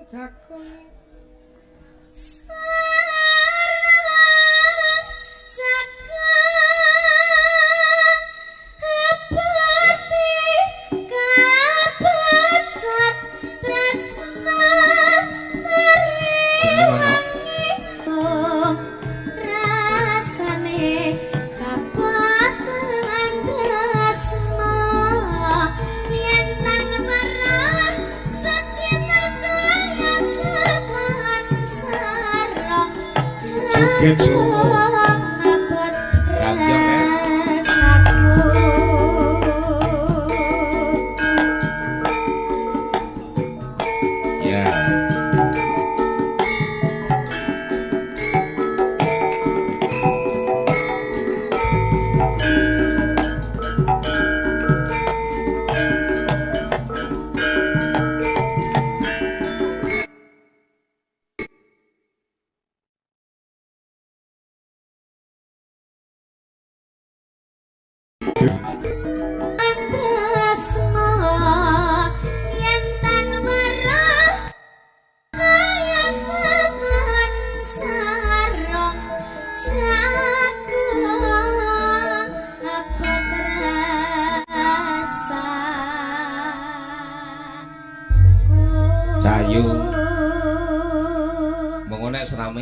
jakun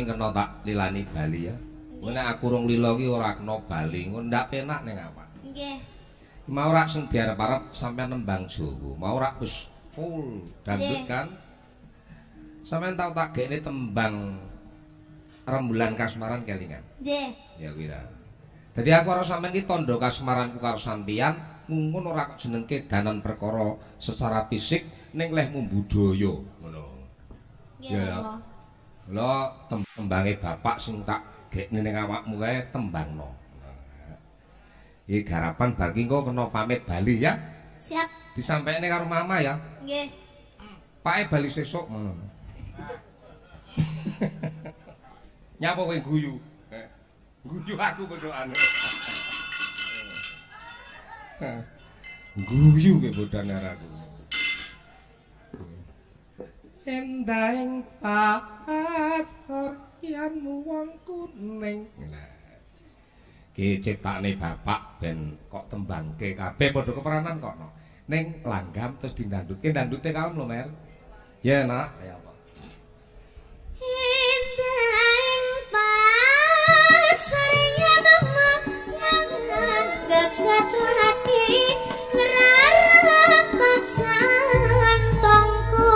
kena tak lilani bali ya. Nek aku rung lila ki ora kena bali, ngono ndak penak ning awak. Nggih. Mau rak sing diarep-arep sampean nembang Jawa. Mau rak wis full dangdut kan. Sampean tau tak gekne tembang rembulan kasmaran kelingan. Nggih. Ya kuwi ta. Dadi aku karo sampean ki tandha kasmaranku karo sampean mungkin ora kok jenengke danan perkara secara fisik ning lehmu budaya ngono. Nggih. Ya. Lho tembange bapak sing tak gekne ning awakmu kae tembangno. Iki garapan bar ki engko kena pamit bali ya. Siap. Disampaikne karo mama ya. Nggih. Pake bali sesuk ngono. Nyapa kowe guyu? Guyu aku bodoane. Guyu ke bodane aku. Endahing pasar yen wong kuning. Ki ciptakne bapak ben kok tembangke kabeh padha keperanan kok no. Ning langgam terus dindandutke ndandute kaum lho Mer. Ya nak, ya apa? Endahing pasar yen wong gagat lagi ngerarat santongku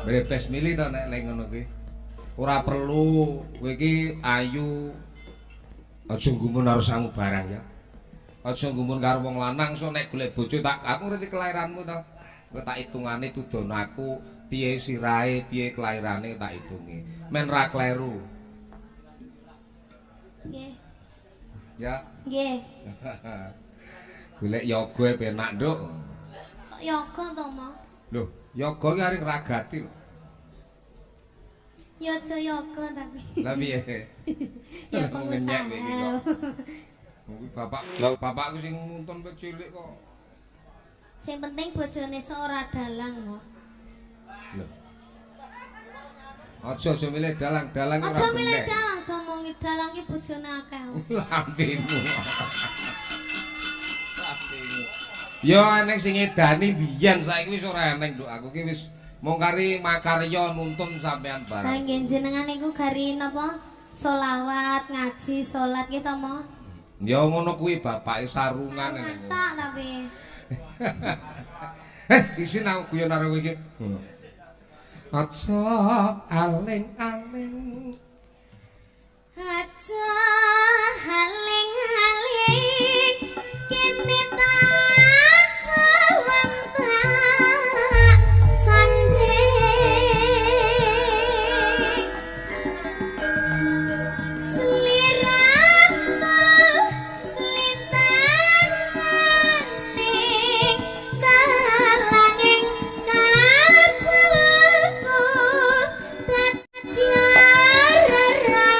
Brepes milih to nek lek ngono kuwi. Ora perlu, kowe iki ayu. Aja nggumun karo samu barang ya. Aja nggumun karo wong lanang, so nek golek bojo tak aku ngerti kelairanmu to. Kowe tak hitungane tudono aku piye sirahe, piye kelairane tak hitungi. Men ra kleru. Nggih. Ya. Nggih. Golek yoga penak, Nduk. Kok yoga to, Mo? Lho, yoga ki arep ragati lho. Ya aja yoga tapi. Lah piye? Ya pengusaha. Bapakku sing nuntun kowe cilik kok. Sing penting bojone sok ora dalang, Mo. Lho. Aja milih dalang-dalang ora. Aja milih dalang, domongi dalang ki bojone akeh. Lampinmu. Yo eneng sing edani biyen saiki wis ora eneng nduk aku ki wis mung kari makarya nuntun sampean bareng. Lah nggih jenengan niku gari napa? Sholawat, ngaji, salat ki to, Mo? Ya ngono kuwi bapake sarungan ngene. Tok tapi. Isin aku guyon karo kowe iki. Aja aling-aling. Aja aling-aling kene ta sawanta sanding sliramu lintang maning dalanging kalbuku dadi arang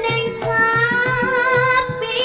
ning sapi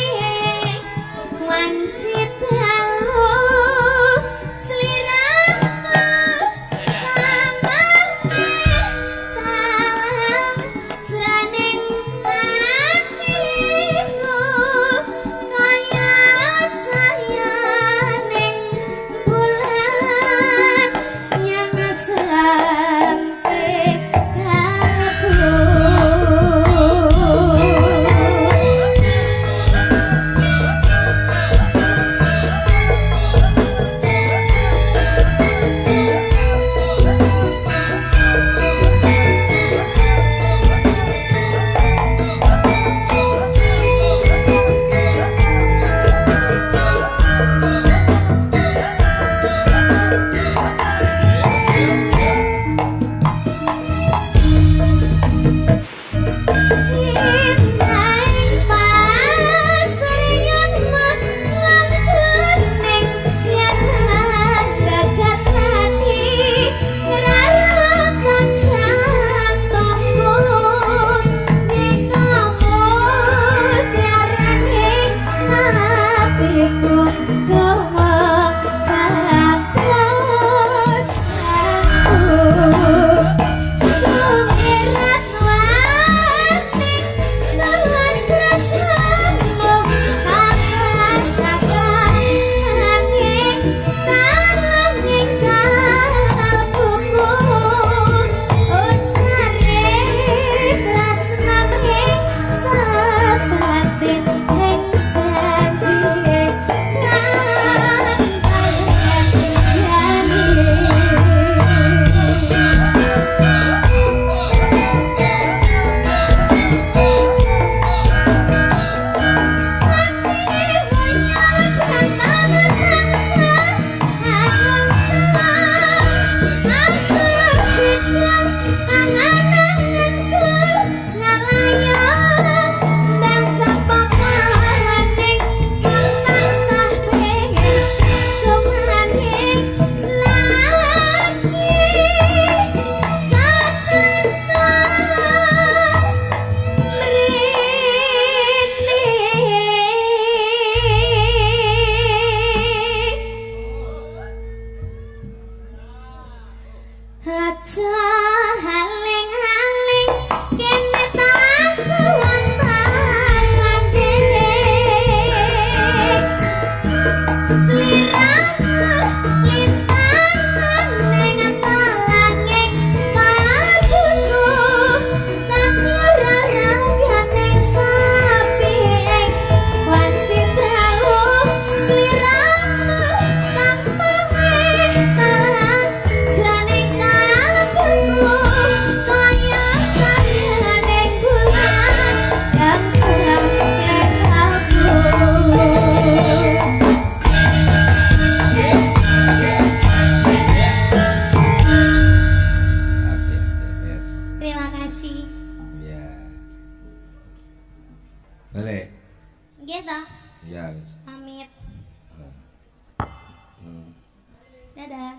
Dadah.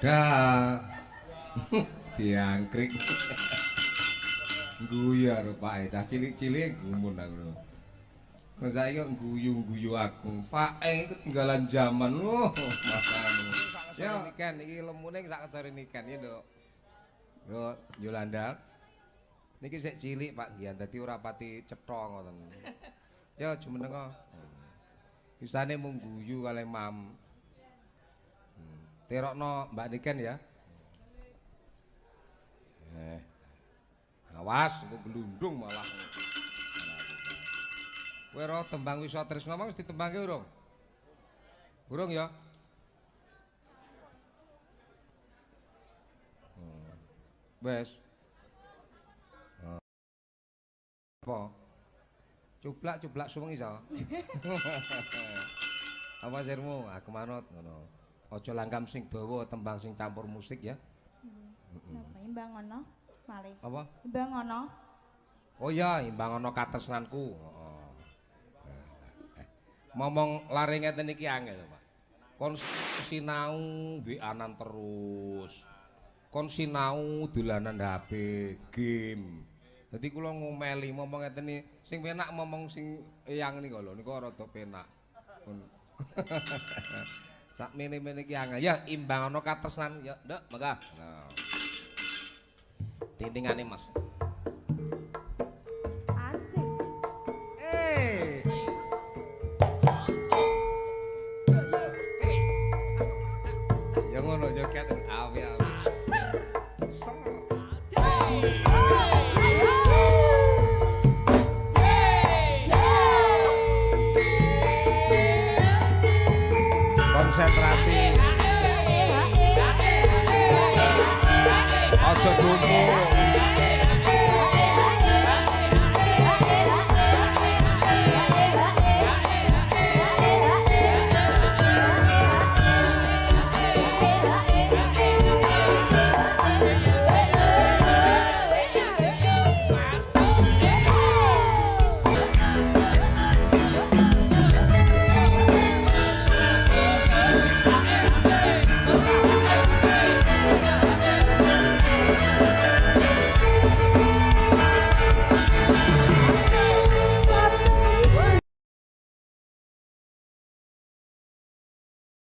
Dah. Diangkrik. Guyu rupake cah cilik-cilik gumun aku. Kok saiki kok guyu-guyu aku. Pake ketinggalan zaman. Masane. Yo niken iki lemune sak kesore niken ya, Nduk. Yo Yolanda. Niki sik cilik Pak Gian dadi ora pati cetha ngoten. Yo jumenenga. Isane mung guyu kalih Mam. Terokno Mbak Niken ya. Awas engko glundung malah. Kowe ora tembang Wisa Tresna wis ditembangke urung? Urung ya? Wes. Apa? Cublak suweng iso. Apa sirmu? Aku manut ngono. Aja langkam sing dawa, tembang sing campur musik ya. Napa imbang ngono? Malih. Apa? Imbang ngono. Oh iya, imbang ana katresnanku. Heeh. Momong lare ngeten iki angel, Pak. Kon sinau mbek-anan terus. Kon sinau dolanan HP, game. Dadi kula ngomeli momong ngeten iki sing penak momong sing eyang nika lho, niku rada penak. Sak mene-mene iki angel. Ya imbang ana katresnan ya, Nduk, mangga. Nah. Tintingane Mas. Asik. Ya ngono joget awi-awi. Konsentrasi. Aja dungu.